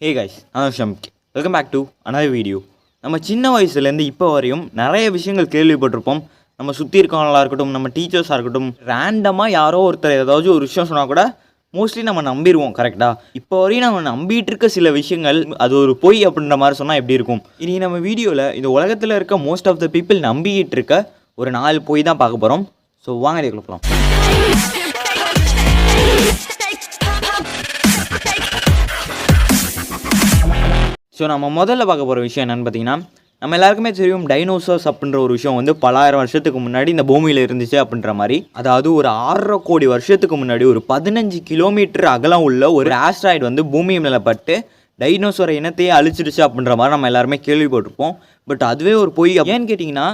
ஹே guys, நான் Shamki. Welcome back to another video. நம்ம சின்ன வயசுலேருந்து இப்போ வரையும் நிறைய விஷயங்கள் கேள்விப்பட்டிருப்போம். நம்ம சுற்றி இருக்கவங்களா இருக்கட்டும், நம்ம டீச்சர்ஸாக இருக்கட்டும், ரேண்டமாக யாரோ ஒருத்தர் ஏதாச்சும் ஒரு விஷயம் சொன்னால் கூட மோஸ்ட்லி நம்ம நம்பிடுவோம். கரெக்டாக இப்போ வரையும் நம்ம நம்பிட்டு இருக்க சில விஷயங்கள் அது ஒரு பொய் அப்படின்ற மாதிரி சொன்னால் எப்படி இருக்கும்? இனி நம்ம வீடியோவில் இந்த உலகத்தில் இருக்க மோஸ்ட் ஆஃப் த பீப்புள் நம்பிக்கிட்டு இருக்க ஒரு 4 பொய் தான் பார்க்க போகிறோம். ஸோ வாங்க இதுக்குள்ள போகலாம். ஸோ நம்ம முதல்ல பார்க்க போகிற விஷயம் என்னென்னு பார்த்தீங்கன்னா, நம்ம எல்லாருக்குமே தெரியும் டைனோசர்ஸ் அப்படின்ற ஒரு விஷயம் வந்து பல ஆயிரம் வருஷத்துக்கு முன்னாடி இந்த பூமியில் இருந்துச்சு அப்படின்ற மாதிரி. அதாவது ஒரு 6.5 கோடி வருஷத்துக்கு முன்னாடி ஒரு 15 கிலோமீட்டர் அகலம் உள்ள ஒரு ஆஸ்ட்ராய்டு வந்து பூமி மேலே பட்டு டைனோசர் இனத்தையே அழிச்சிடுச்சு அப்படின்ற மாதிரி நம்ம எல்லாருமே கேள்விப்பட்டிருப்போம். பட் அதுவே ஒரு பொய். ஏன்னு கேட்டிங்கன்னா,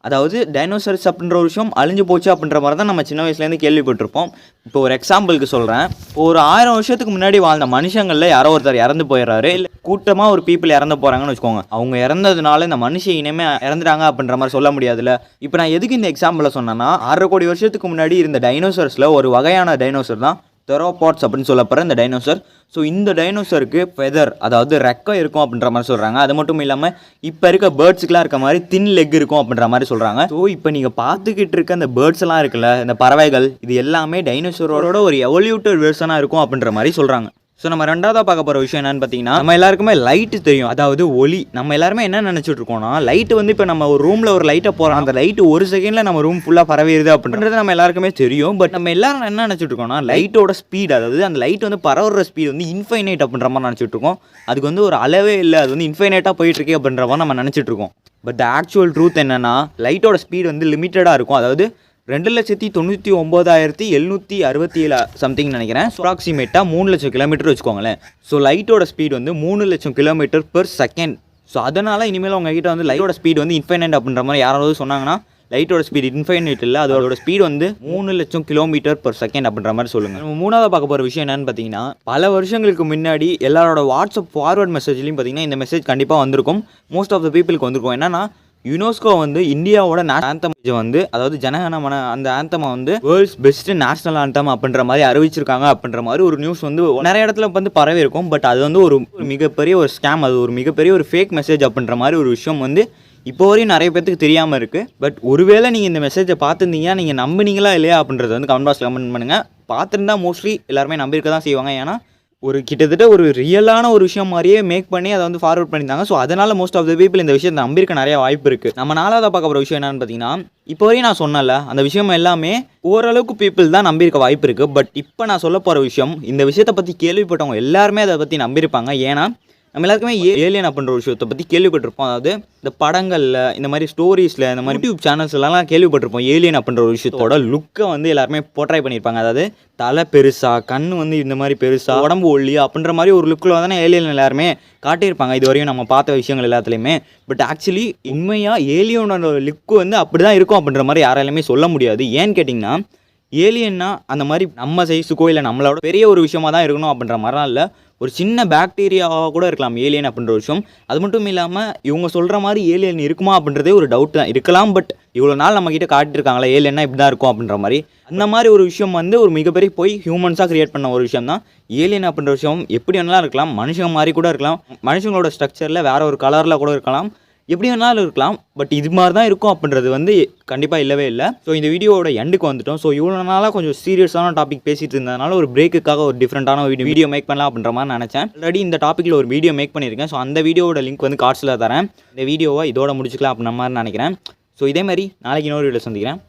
அதாவது டைனோசர்ஸ் அப்படின்ற ஒரு விஷயம் அழிஞ்சு போச்சு அப்படின்ற மாதிரி தான் நம்ம சின்ன வயசுலேருந்து கேள்விப்பட்டிருப்போம். இப்போ ஒரு எக்ஸாம்பிளுக்கு சொல்கிறேன். இப்போ ஒரு 1000 வருஷத்துக்கு முன்னாடி வாழ்ந்த மனுஷங்களில் யாரோ ஒருத்தர் இறந்து போயிடுறாரு, இல்லை கூட்டமாக ஒரு பீப்புள் இறந்து போகிறாங்கன்னு வச்சுக்கோங்க. அவங்க இறந்ததுனால இந்த மனுஷ இனிமே இறந்துட்டாங்க அப்படின்ற மாதிரி சொல்ல முடியாதுல்ல. இப்போ நான் எதுக்கு இந்த எக்ஸாம்பிளை சொன்னேன்னா, 6.5 கோடி வருஷத்துக்கு முன்னாடி இருந்த டைனோசர்ஸில் ஒரு வகையான டைனோசர் தான் தெரோபாட்ஸ் அப்படின்னு சொல்லப்படுற இந்த டைனோசர். ஸோ இந்த டைனோசருக்கு ஃபெதர், அதாவது ரெக்கை இருக்கும் அப்படின்ற மாதிரி சொல்கிறாங்க. அது மட்டும் இல்லாமல் இப்போ இருக்க பேர்ட்ஸுக்கெலாம் இருக்க மாதிரி தின் லெக் இருக்கும் அப்படின்ற மாதிரி சொல்கிறாங்க. ஸோ இப்போ நீங்கள் பார்த்துக்கிட்டு இருக்க அந்த பேர்ட்ஸ் எல்லாம் இருக்குல்ல, இந்த பறவைகள், இது எல்லாமே டைனோசரோட ஒரு எவல்யூட்டட் வெர்ஷனாக இருக்கும் அப்படின்ற மாதிரி சொல்கிறாங்க. ஸோ நம்ம ரெண்டாவதாக பார்க்க போகிற விஷயம் என்னென்னு பார்த்தீங்கன்னா, நம்ம எல்லாருக்குமே லைட்டு தெரியும், அதாவது ஒளி. நம்ம எல்லாருமே என்ன நினச்சிட்டு இருக்கோம்னா, லைட்டு வந்து இப்போ நம்ம ஒரு ரூமில் ஒரு லைட்டை போகிறோம், அந்த லைட்டு ஒரு செகண்டில் நம்ம ரூம் ஃபுல்லாக பரவிடுது அப்படின்றது நம்ம எல்லாருக்குமே தெரியும். பட் நம்ம எல்லாரும் என்ன நினச்சிட்டு இருக்கோம்னா, லைட்டோட ஸ்பீட், அதாவது அந்த லைட் வந்து பரவுற ஸ்பீட் வந்து இன்ஃபைனைட் அப்படின்ற மாதிரி நினச்சிட்டு இருக்கோம். அதுக்கு வந்து ஒரு அளவே இல்லை, அது வந்து இன்ஃபைனைட்டாக போயிட்டுருக்கே அப்படின்ற மாதிரி நம்ம நினச்சிட்டு இருக்கோம். பட் ஆக்சுவல் ட்ரூத் என்னென்னா, லைட்டோட ஸ்பீட் வந்து லிமிட்டடாக இருக்கும். அதாவது 2,99,767 சம்திங் நினைக்கிறேன். அப்ராக்சிமேட்டாக 3 லட்சம் கிலோமீட்டர் வச்சுக்கோங்களேன். ஸோ லைட்டோட ஸ்பீட் வந்து 3 லட்சம் கிலோமீட்டர் பெர் செகண்ட். ஸோ அதனால் இனிமேல் உங்ககிட்ட வந்து லைட்டோட ஸ்பீட் வந்து இன்ஃபைனைட் அப்படின்ற மாதிரி யாராவது சொன்னாங்கன்னா, லைட்டோட ஸ்பீட் இன்ஃபைனைட் இல்லை, அதோட ஸ்பீட் வந்து 3 லட்சம் கிலோமீட்டர் பெர் செகண்ட் அப்படின்ற மாதிரி சொல்லுங்கள். நம்ம மூணாவது பார்க்க போகிற விஷயம் என்னென்னு பார்த்தீங்கன்னா, பல வருஷங்களுக்கு முன்னாடி எல்லாரோட வாட்ஸ்அப் ஃபார்வர்ட் மெசேஜ்லையும் பார்த்தீங்கன்னா இந்த மெசேஜ் கண்டிப்பாக வந்திருக்கும். மோஸ்ட் ஆஃப் த பீப்புளுக்கு வந்திருக்கும். என்னன்னா, யுனெஸ்கோ வந்து இந்தியாவோட ஆந்தம் வந்து, அதாவது ஜனகணமன அந்த ஆந்தமை வந்து வேர்ல்ட்ஸ் பெஸ்ட் நேஷனல் ஆந்தம் அப்படின்ற மாதிரி அறிவிச்சிருக்காங்க அப்படின்ற மாதிரி ஒரு நியூஸ் வந்து நிறைய இடத்துல வந்து பரவி இருக்கும். பட் அது வந்து ஒரு மிகப்பெரிய ஒரு ஸ்கேம், அது ஒரு மிகப்பெரிய ஒரு ஃபேக் மெசேஜ் அப்படின்ற மாதிரி ஒரு விஷயம் வந்து இப்போ வரையும் நிறைய பேருக்கு தெரியாமல் இருக்குது. பட் ஒருவேளை நீங்கள் இந்த மெசேஜை பார்த்துருந்தீங்கன்னா, நீங்கள் நம்பினீங்களா இல்லையா அப்படின்றது வந்து கமெண்ட் பாக்ஸில் கமெண்ட் பண்ணுங்கள். பார்த்துருந்தா மோஸ்ட்லி எல்லாருமே நம்பியிருக்க தான் செய்வாங்க. ஏன்னா ஒரு கிட்டத்தட்ட ஒரு ரியலான ஒரு விஷயம் மாதிரியே மேக் பண்ணி அதை வந்து ஃபார்வர்ட் பண்ணியிருந்தாங்க. ஸோ அதனால் மோஸ்ட் ஆஃப் த பீப்புள் இந்த விஷயத்தை நம்பியிருக்க நிறைய வாய்ப்பு இருக்குது. நம்ம நாலாவதாக பார்க்க போகிற விஷயம் என்னென்னு பார்த்தீங்கன்னா, இப்போ வரையும் நான் சொன்னல அந்த விஷயம் எல்லாமே ஓரளவுக்கு பீப்புள் தான் நம்பியிருக்க வாய்ப்பு இருக்குது. பட் இப்போ நான் சொல்ல போகிற விஷயம், இந்த விஷயத்தை பற்றி கேள்விப்பட்டவங்க எல்லாருமே அதை பற்றி நம்பியிருப்பாங்க. ஏன்னா நம்ம எல்லாருக்குமே ஏலியன் அப்படின்ற ஒரு விஷயத்தை பற்றி கேள்விப்பட்டிருப்போம். அதாவது இந்த படங்களில், இந்த மாதிரி ஸ்டோரிஸில், இந்த மாதிரி யூடியூப் சேனல்ஸ்லாம் கேள்விப்பட்டிருப்போம். ஏலியன் அப்படின்ற ஒரு விஷயத்தோட லுக்கை வந்து எல்லாருமே போர்ட்ரை பண்ணியிருப்பாங்க. அதாவது தலை பெருசாக, கண் வந்து இந்த மாதிரி பெருசாக, உடம்பு ஒல்லி அப்படின்ற மாதிரி ஒரு லுக்கில் தானே ஏலியன் எல்லாருமே காட்டியிருப்பாங்க இது வரையும் நம்ம பார்த்த விஷயங்கள் எல்லாத்துலேயுமே. பட் ஆக்சுவலி உண்மையாக ஏலியனோட லுக்கு வந்து அப்படி தான் இருக்கும் அப்படின்ற மாதிரி யாராலையுமே சொல்ல முடியாது. ஏன்னு கேட்டிங்கன்னா, ஏலியன்னா அந்த மாதிரி நம்ம சைஸுக்கோ இல்லை நம்மளோட பெரிய ஒரு விஷயமா தான் இருக்கணும் அப்படின்ற மாதிரிலாம் இல்லை. ஒரு சின்ன பாக்டீரியாவாக கூட இருக்கலாம் ஏலியன் அப்படின்ற விஷயம். அது மட்டும் இல்லாமல் இவங்க சொல்கிற மாதிரி ஏலியன் இருக்குமா அப்படின்றதே ஒரு டவுட் தான். இருக்கலாம், பட் இவ்வளோ நாள் நம்மக்கிட்ட காட்டியிருக்காங்களா ஏலியன்னா இப்படி தான் இருக்கும் அப்படின்ற மாதிரி. அந்த மாதிரி ஒரு விஷயம் வந்து ஒரு மிகப்பெரிய போய் ஹியூமன்ஸாக க்ரியேட் பண்ண ஒரு விஷயம் தான் ஏலியன் அப்படின்ற விஷயம். எப்படி வேணாலும் இருக்கலாம், மனுஷங்க மாதிரி கூட இருக்கலாம், மனுஷங்களோட ஸ்ட்ரக்சரில் வேறு ஒரு கலரில் கூட இருக்கலாம், எப்படி வேணாலும் இருக்கலாம். பட் இது மாதிரி தான் இருக்கும் அப்படின்றது வந்து கண்டிப்பாக இல்லவே இல்லை. ஸோ இந்த வீடியோவோட எண்டுக்கு வந்துட்டோம். ஸோ இவ்வளோ நாளாக கொஞ்சம் சீரியஸான டாபிக் பேசிகிட்டு இருந்ததுனால ஒரு பிரேக்குக்காக ஒரு டிஃப்ரெண்ட்டான வீடியோ மேக் பண்ணலாம் அப்படின்ற மாதிரி நினச்சேன். ஆல்ரெடி இந்த டாப்பிக்கில் ஒரு வீடியோ மேக் பண்ணியிருக்கேன். ஸோ அந்த வீடியோட லிங்க் வந்து கார்ட்ஸில் தரேன். இந்த வீடியோவை இதோட முடிச்சுக்கலாம் அப்படின்ற மாதிரி நினைக்கிறேன். ஸோ இதே மாதிரி நாளைக்கு இன்னொரு வீடியோ சந்திக்கிறேன்.